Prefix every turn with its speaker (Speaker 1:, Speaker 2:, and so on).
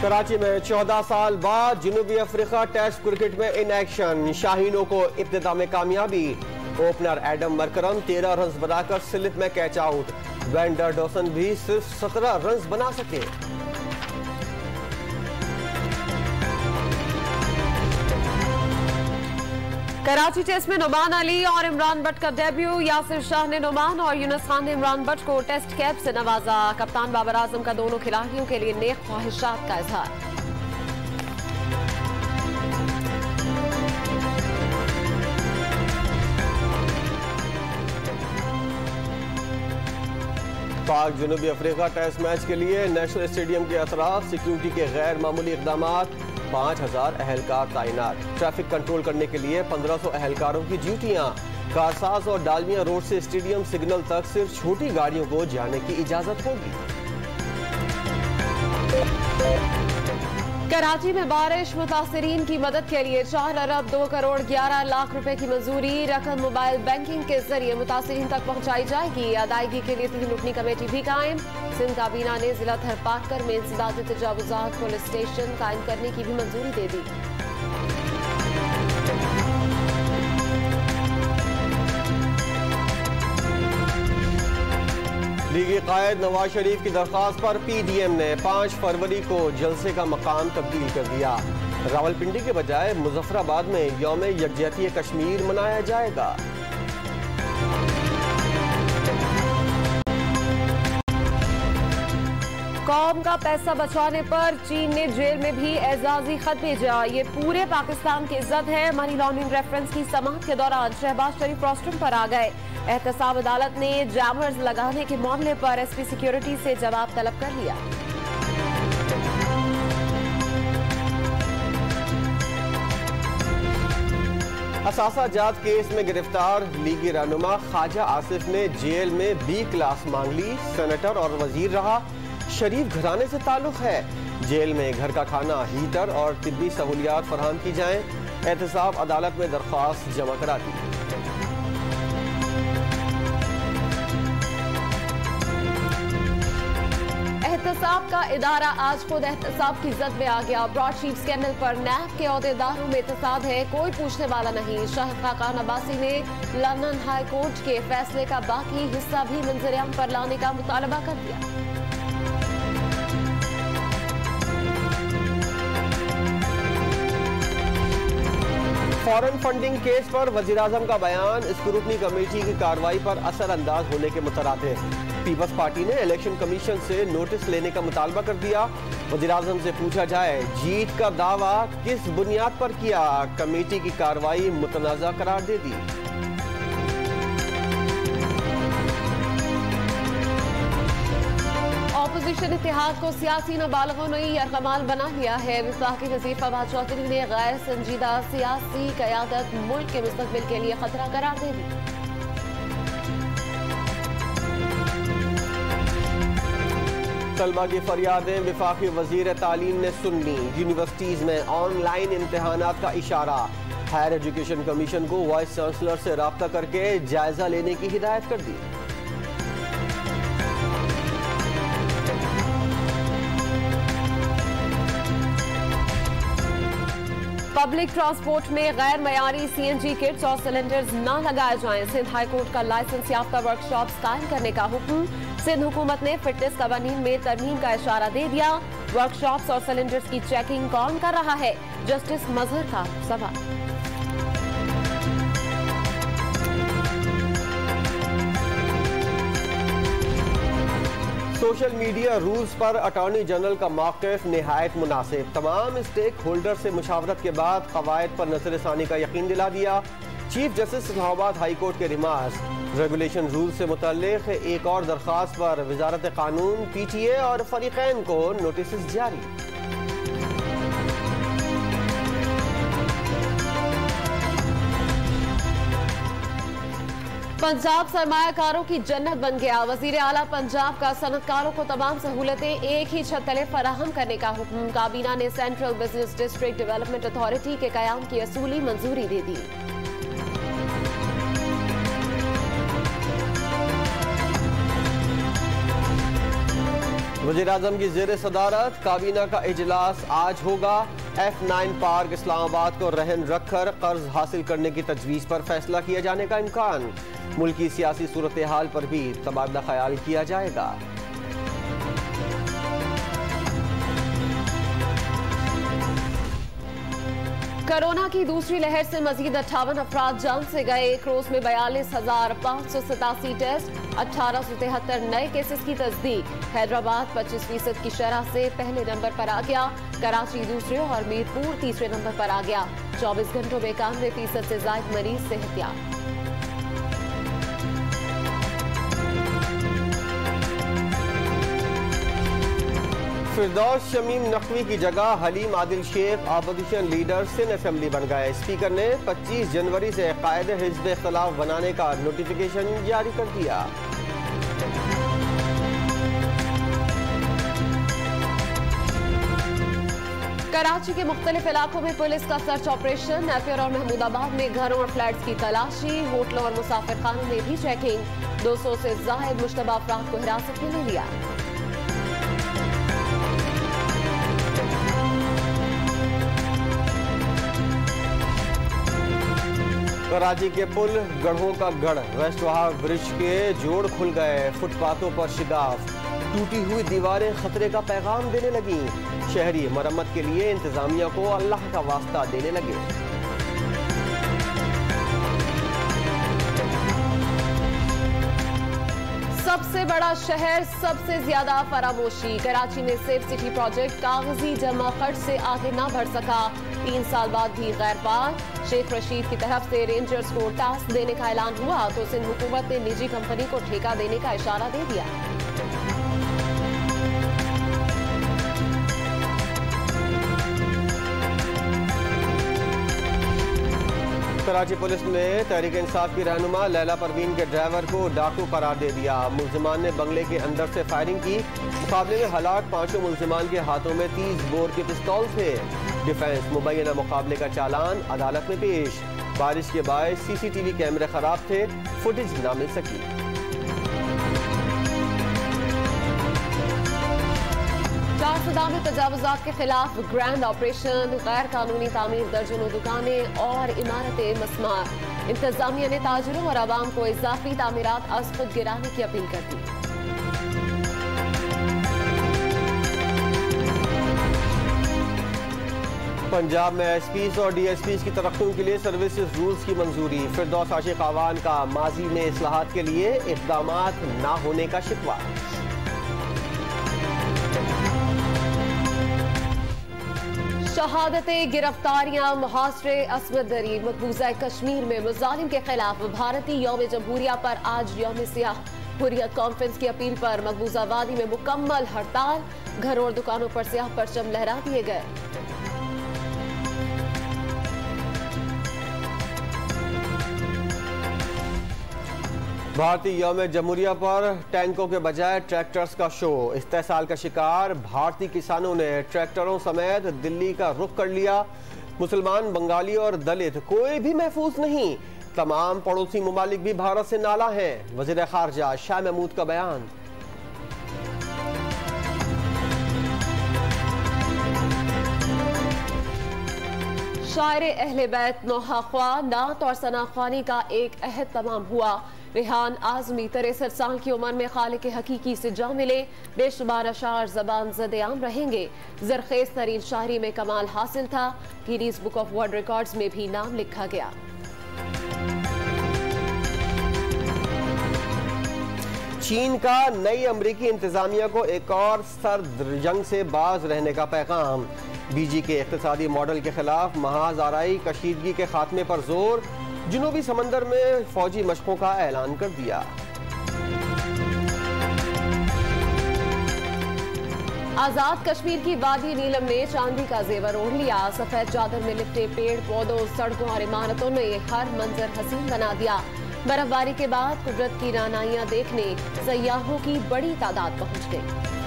Speaker 1: कराची में 14 साल बाद जनूबी अफ्रीका टेस्ट क्रिकेट में इन एक्शन। शाहीनों को इब्तिदा में कामयाबी। ओपनर एडम मरकरम 13 रन बनाकर स्लिप में कैच आउट। वेंडर डॉसन भी सिर्फ 17 रन बना सके।
Speaker 2: कराची टेस्ट में नुमान अली और इमरान बट का डेब्यू। यासिर शाह ने नुमान और यूनुस खान ने इमरान बट को टेस्ट कैप से नवाजा। कप्तान बाबर आजम का दोनों खिलाड़ियों के लिए नेक ख्वाहिशात का इजहार।
Speaker 1: पाक जनूबी अफ्रीका टेस्ट मैच के लिए नेशनल स्टेडियम के अतराफ सिक्योरिटी के गैर मामूली इकदामात। 5000 अहलकार तैनात। ट्रैफिक कंट्रोल करने के लिए 1500 अहलकारों की ड्यूटियां। कारसाज और डालमिया रोड से स्टेडियम सिग्नल तक सिर्फ छोटी गाड़ियों को जाने की इजाजत होगी।
Speaker 2: कराची में बारिश मुतासिरीन की मदद के लिए 4 अरब 2 करोड़ 11 लाख रुपए की मंजूरी। रकम मोबाइल बैंकिंग के जरिए मुतासिरीन तक पहुंचाई जाएगी। अदायगी के लिए 3 रुकनी कमेटी भी कायम। सिंध काबीना ने जिला थरपाकर में इंसदादी तजावुजात पुलिस स्टेशन कायम करने की भी मंजूरी दे दी।
Speaker 1: लीगी कायद नवाज शरीफ की दरख्वास्त पर PDM ने 5 फरवरी को जलसे का मकाम तब्दील कर दिया। रावलपिंडी के बजाय मुजफ्फराबाद में यौम यकजहती कश्मीर मनाया जाएगा।
Speaker 2: कौम का पैसा बचाने पर चीन ने जेल में भी एजाजी खत भेजा। ये पूरे पाकिस्तान की इज्जत है। मनी लॉन्ड्रिंग रेफरेंस की समाअत के दौरान शहबाज शरीफ रोस्टम पर आ गए। एहतसाब अदालत ने जैमर्स लगाने के मामले पर SP सिक्योरिटी से जवाब तलब कर लिया।
Speaker 1: असासा जात केस में गिरफ्तार लीगी रहनुमा ख्वाजा आसिफ ने जेल में B क्लास मांग ली। सेनेटर और वजीर रहा। शरीफ घराने से ताल्लुक है। जेल में घर का खाना, हीटर और तिब्बी सहूलियात फराहम की जाएं। एहतसाब अदालत में दरख्वास्त जमा करा दी।
Speaker 2: एहतसाब का इदारा आज खुद एहतसाब की जद में आ गया। ब्रॉडशीट स्कैंडल पर नैब के अहदेदारों में इत्तेसाद है, कोई पूछने वाला नहीं। शाहिद खाकान अब्बासी ने लंदन हाई कोर्ट के फैसले का बाकी हिस्सा भी मंजर-ए-आम पर लाने का मुतालबा कर दिया। फॉरेन फंडिंग केस पर वजीर-आजम का बयान स्क्रूटनी कमेटी की कार्रवाई पर असरअंदाज होने के मुतरादिफ। पीपल्स पार्टी ने इलेक्शन कमीशन से नोटिस लेने का मुतालबा कर दिया। वजीर-आजम से पूछा जाए जीत का दावा किस बुनियाद पर किया। कमेटी की कार्रवाई मुतनाज़ा करार दे दी। अपोजिशन इत्तेहाद को सियासी नाबालगों ने यरगमाल बना लिया है। वफाकी वज़ीर फवाद चौधरी ने गैर संजीदा सियासी क़यादत मुल्क के मुस्तक़बिल के लिए खतरा करार दे दी। तलबा की फरियादें वफाकी वज़ीर तालीम ने सुन ली। यूनिवर्सिटीज में ऑनलाइन इम्तहानात का इशारा। हायर एजुकेशन कमीशन को वाइस चांसलर से राब्ता करके जायजा लेने की हिदायत कर दी। पब्लिक ट्रांसपोर्ट में गैर मयारी CNG किट्स और सिलेंडर्स न लगाए जाएं। सिंध हाई कोर्ट का लाइसेंस याफ्ता वर्कशॉप्स कायम करने का हुक्म। सिंध हुकूमत ने फिटनेस कवानीन में तरमीम का इशारा दे दिया। वर्कशॉप्स और सिलेंडर्स की चेकिंग कौन कर रहा है, जस्टिस मजहर का सवाल। सोशल मीडिया रूल्स पर अटॉर्नी जनरल का मौक़िफ़ निहायत मुनासिब। तमाम स्टेक होल्डर से मुशावरत के बाद क़वायद पर नज़रसानी का यकीन दिला दिया। Chief justice Islamabad high court के रिमार्क्स। रेगुलेशन रूल से मुतल्लिक़ एक और दरख्वास्त पर वज़ारत कानून, PTA और फरीक़ैन को नोटिस जारी। पंजाब सरमायाकारों की जन्नत बन गया। वजीर आला पंजाब का सनतकारों को तमाम सहूलतें एक ही छत तले फराहम करने का हुक्म। काबीना ने central business district development authority के कयाम की असूली मंजूरी दे दी।
Speaker 1: वज़ीर-ए-आज़म की ज़ेर सदारत काबीना का इजलास आज होगा। F9 पार्क इस्लामाबाद को रहन रखकर कर्ज हासिल करने की तजवीज़ पर फैसला किया जाने का इम्कान। मुल्क की सियासी सूरत हाल पर भी तबादला ख्याल किया जाएगा।
Speaker 3: कोरोना की दूसरी लहर से मजीद 58 अफराद जान से गए। एक रोज में 42,587 टेस्ट, 1873 नए केसेस की तस्दीक। हैदराबाद 25% की शरह से पहले नंबर पर आ गया। कराची दूसरे और मीरपुर तीसरे नंबर पर आ गया। 24 घंटों में 91% से ज्यादा मरीज सेहतियाब।
Speaker 1: फिरदौस शमीम नकवी की जगह Haleem Adil Sheikh opposition leader Sindh assembly बन गए। स्पीकर ने 25 जनवरी से कायदे हिज़्ब इख्तिलाफ बनाने का नोटिफिकेशन जारी कर दिया।
Speaker 3: कराची के मुख्तलिफ इलाकों में पुलिस का सर्च ऑपरेशन। एफआर और महमूदाबाद में घरों और फ्लैट्स की तलाशी। होटलों और मुसाफिर खानों में भी चेकिंग। 200 से ज्यादा मुश्तबा अफराद को हिरासत में ले लिया।
Speaker 1: कराची के पुल गढ़ों का गढ़ वेस्टवाहा ब्रिज के जोड़ खुल गए। फुटपाथों पर शिगाफ, टूटी हुई दीवारें खतरे का पैगाम देने लगी। शहरी मरम्मत के लिए इंतजामिया को अल्लाह का वास्ता देने लगे।
Speaker 3: सबसे बड़ा शहर, सबसे ज्यादा फरामोशी। कराची में सेफ सिटी प्रोजेक्ट कागजी जमा खर्च से आगे ना बढ़ सका। 3 साल बाद भी गैर पार। शेख रशीद की तरफ से रेंजर्स को टास्क देने का ऐलान हुआ तो सिंध हुकूमत ने निजी कंपनी को ठेका देने का इशारा दे दिया।
Speaker 1: कराची पुलिस ने तहरीक इंसाफ की रहनुमा लैला परवीन के ड्राइवर को डाकू करार दे दिया। मुल्जिमान ने बंगले के अंदर से फायरिंग की। मुकाबले में हलाक 5 मुल्जिमान के हाथों में 30 बोर के पिस्तौल थे। डिफेंस मुबैना मुकाबले का चालान अदालत में पेश। बारिश के बाद सीसीटीवी कैमरे खराब थे, फुटेज न मिल सकी।
Speaker 3: चारसदा में तजावुजात के खिलाफ ग्रैंड ऑपरेशन। गैर कानूनी तामीर दर्जनों दुकानें और इमारतें मस्मार। इंतजामिया ने ताजिरों और आवाम को इजाफी तामीरात अज खुद गिराने की अपील कर दी।
Speaker 1: पंजाब में एसपीज और डीएसपीज की तरक्की के लिए सर्विसेज रूल्स की मंजूरी। फिरदौस आशिक आवान का माजी में इस्लाहात के लिए इक़दामात न होने का शिकवा।
Speaker 3: शहादतें, गिरफ्तारियां, मुहासरे। असमत दरी मकबूजा कश्मीर में मुजालिम के खिलाफ भारतीय यौम जमहूरिया पर आज यौम सियाह। हुर्रियत कॉन्फ्रेंस की अपील पर मकबूजा वादी में मुकम्मल हड़ताल। घर और दुकानों पर सियाह परचम लहरा दिए गए।
Speaker 1: भारतीय यौम जमहूरिया पर टैंकों के बजाय ट्रैक्टर्स का शो। इस्तेसाल का शिकार भारतीय किसानों ने ट्रैक्टरों समेत दिल्ली का रुख कर लिया। मुसलमान, बंगाली और दलित कोई भी महफूज नहीं। तमाम पड़ोसी मुमालिक भी भारत से नाला हैं। वज़ीर खारजा शाह महमूद का बयान।
Speaker 3: शायर अहले बैत नौहा ख्वा नात और सना ख्वानी का एक अहद तमाम हुआ। रेहान आजमी 63 साल की उम्र में खालिक हकीकी से जा मिले। बेशुमार अशार ज़बान ज़द-ए-आम रहेंगे। ज़रखेज़ तरीन शायरी में कमाल हासिल था। Guinness book of world records में भी नाम लिखा गया।
Speaker 1: चीन का नई अमरीकी इंतजामिया को एक और सर्द जंग से बाज रहने का पैगाम। बीजी के इक़्तिसादी मॉडल के खिलाफ महाज आराई कशीदगी के खात्मे पर जोर। जनूबी समंदर में फौजी मशकों का ऐलान कर दिया।
Speaker 3: आजाद कश्मीर की वादी नीलम ने चांदी का जेवर ओढ़ लिया। सफेद चादर में लिपटे पेड़ पौधों, सड़कों और इमारतों ने हर मंजर हसीन बना दिया। बर्फबारी के बाद कुदरत की रानाइयां देखने सयाहों की बड़ी तादाद पहुंच गई।